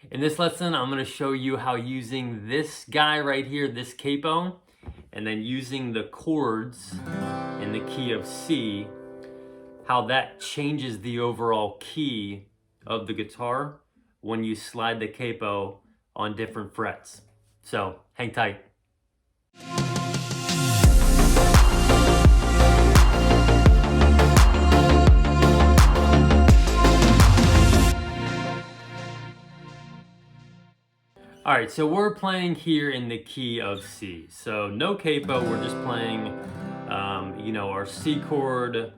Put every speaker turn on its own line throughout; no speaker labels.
In this lesson, I'm going to show you how using this guy right here, this capo, and then using the chords in the key of C, how that changes the overall key of the guitar when you slide the capo on different frets. So hang tight. All right, so we're playing here in the key of C. So no capo, we're just playing, our C chord,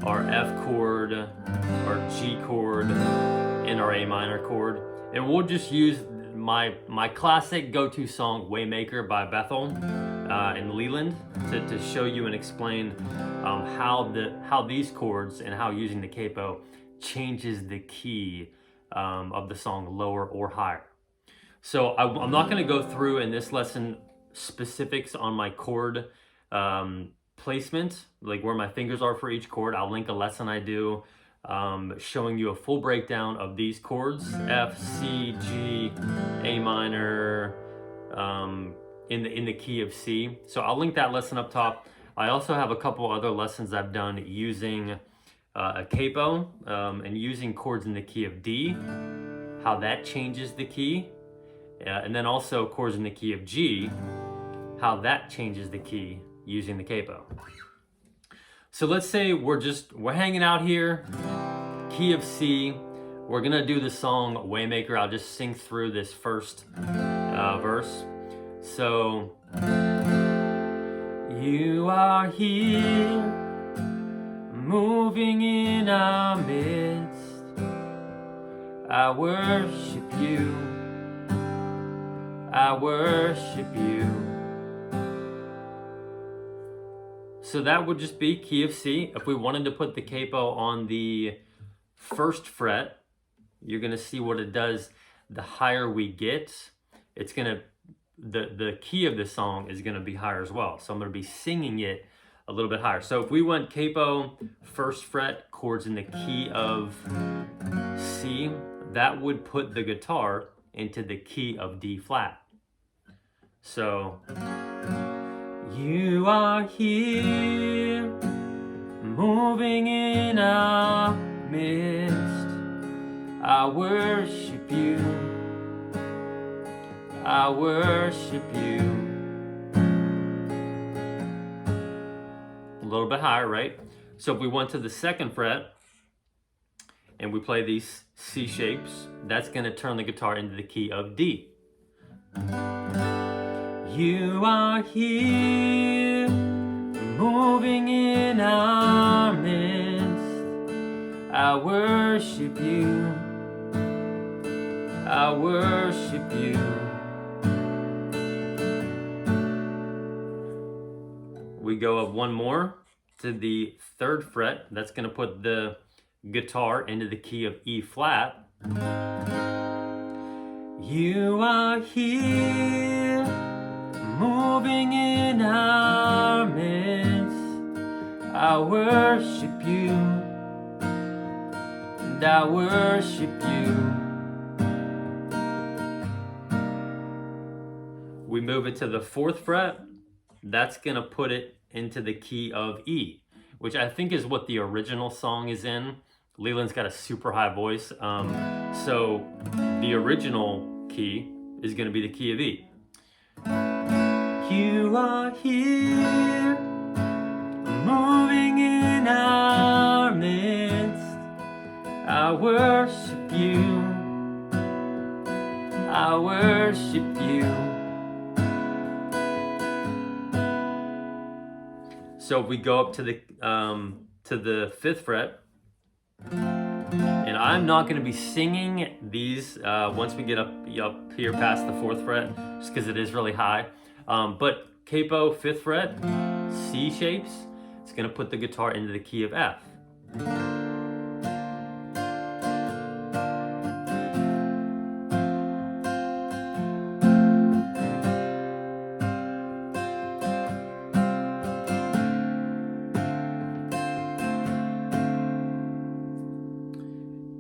our F chord, our G chord, and our A minor chord. And we'll just use my classic go-to song, Waymaker by Bethel and Leland to show you and explain how these chords and how using the capo changes the key of the song lower or higher. So I'm not going to go through in this lesson specifics on my chord placement, like where my fingers are for each chord. I'll link a lesson I do showing you a full breakdown of these chords, F, C, G, A minor, in the key of C. So I'll link that lesson up top. I also have a couple other lessons I've done using a capo and using chords in the key of D, how that changes the key. And then also chords in the key of G, how that changes the key using the capo. So let's say we're hanging out here, key of C. We're gonna do the song Waymaker. I'll just sing through this first verse. So, you are here, moving in our midst. I worship you. I worship you. So that would just be key of C. If we wanted to put the capo on the first fret, you're gonna see what it does. The higher we get, it's gonna, the key of the song is gonna be higher as well. So I'm gonna be singing it a little bit higher. So if we went capo, first fret, chords in the key of C, that would put the guitar into the key of D flat. So, you are here, moving in our midst. I worship you. I worship you. A little bit higher, right? So if we went to the second fret and we play these C shapes, that's going to turn the guitar into the key of D. You are here, moving in our midst. I worship you. I worship you. We go up one more to the third fret. That's going to put the guitar into the key of E flat. You are here, moving in our midst. I worship you, and I worship you. We move it to the fourth fret. That's gonna put it into the key of E, which I think is what the original song is in. Leland's got a super high voice, so the original key is gonna be the key of E. You are here, moving in our midst. I worship you. I worship you. So if we go up to the fifth fret, and I'm not going to be singing these once we get up here past the fourth fret, just because it is really high. But capo, fifth fret, C shapes, it's going to put the guitar into the key of F.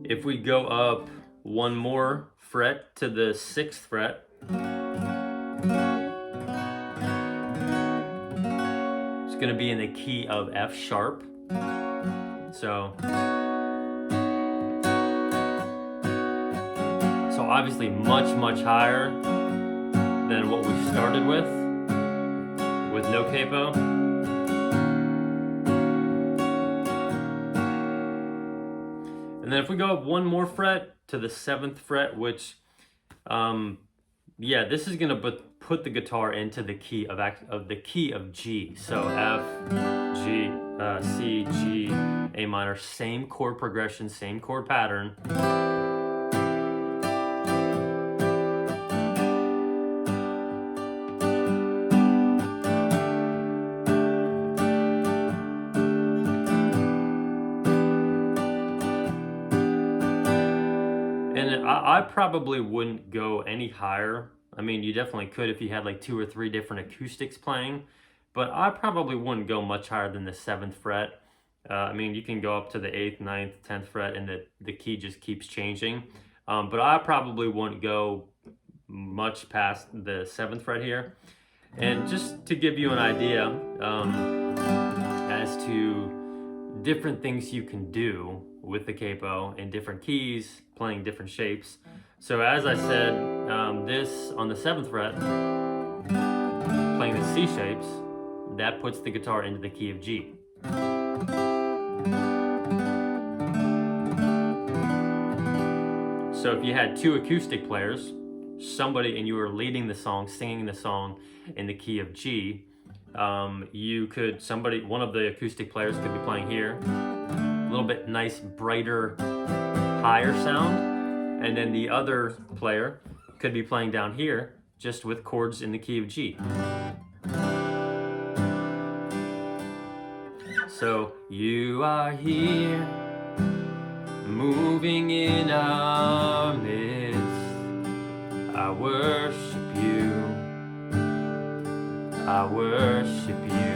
If we go up one more fret to the 6th fret. It's going to be in the key of F sharp. So obviously much higher than what we started with no capo. And then if we go up one more fret to the 7th fret, which, yeah, this is gonna put the guitar into the key of G. So F, G, C, G, A minor, same chord progression, same chord pattern. I probably wouldn't go any higher. I mean, you definitely could if you had like 2 or 3 different acoustics playing, but I probably wouldn't go much higher than the 7th fret. I mean, you can go up to the 8th, 9th, 10th fret and the key just keeps changing. But I probably wouldn't go much past the 7th fret here. And just to give you an idea as to different things you can do with the capo in different keys, playing different shapes. So as I said, this on the 7th fret, playing the C shapes, that puts the guitar into the key of G. So if you had 2 acoustic players, somebody, and you were leading the song, singing the song in the key of G, you could, one of the acoustic players could be playing here, a little bit nice, brighter, higher sound, and then the other player could be playing down here, just with chords in the key of G. So, you are here, moving in our midst, I worship you, I worship you.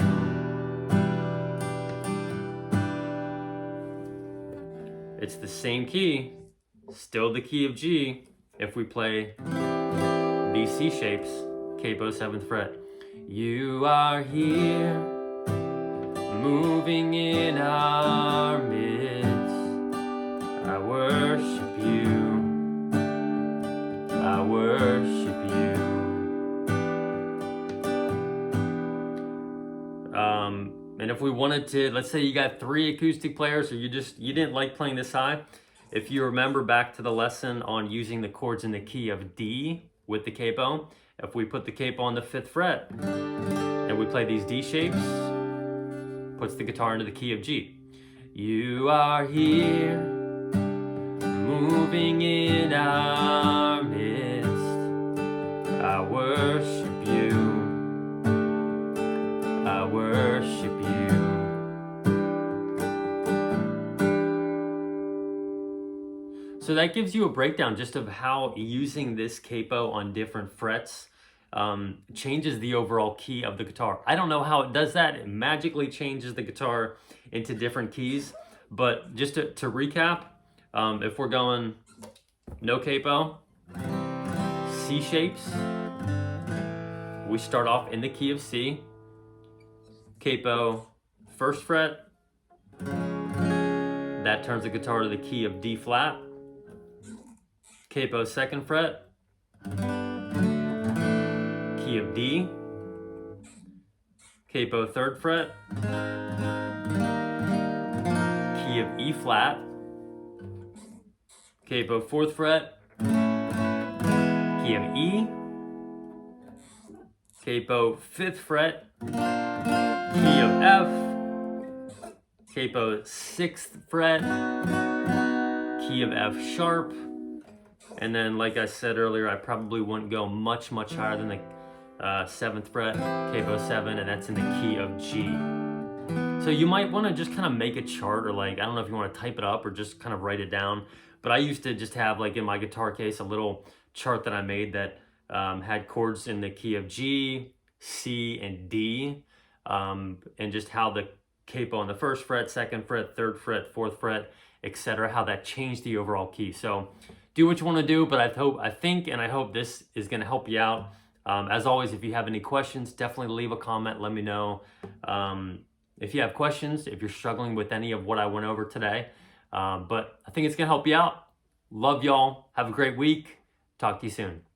It's the same key, still the key of G, if we play these C shapes, capo 7th fret. You are here, moving in our midst, I worship you, I worship you. And if we wanted to, let's say you got 3 acoustic players, or you didn't like playing this high. If you remember back to the lesson on using the chords in the key of D with the capo, if we put the capo on the 5th fret and we play these D shapes, puts the guitar into the key of G. You are here, moving in our midst, I worship you, I worship you. So that gives you a breakdown just of how using this capo on different frets changes the overall key of the guitar. I don't know how it does that. It magically changes the guitar into different keys. But just to recap, if we're going no capo, C shapes, we start off in the key of C, capo 1st fret, that turns the guitar to the key of D flat, capo 2nd fret, key of D, capo 3rd fret, key of E flat, capo 4th fret, key of E, capo 5th fret, key of F, capo 6th fret, key of F sharp, and then like I said earlier, I probably wouldn't go much higher than the 7th fret, capo 7, and that's in the key of G. So you might want to just kind of make a chart, or like, I don't know if you want to type it up or just kind of write it down, but I used to just have like in my guitar case a little chart that I made that had chords in the key of G, C, and D, and just how the capo on the 1st fret, 2nd fret, 3rd fret, 4th fret, etc., how that changed the overall key. So do what you want to do, but I think and I hope this is going to help you out. As always, if you have any questions, definitely leave a comment. Let me know. If you have questions, if you're struggling with any of what I went over today. But I think it's going to help you out. Love y'all. Have a great week. Talk to you soon.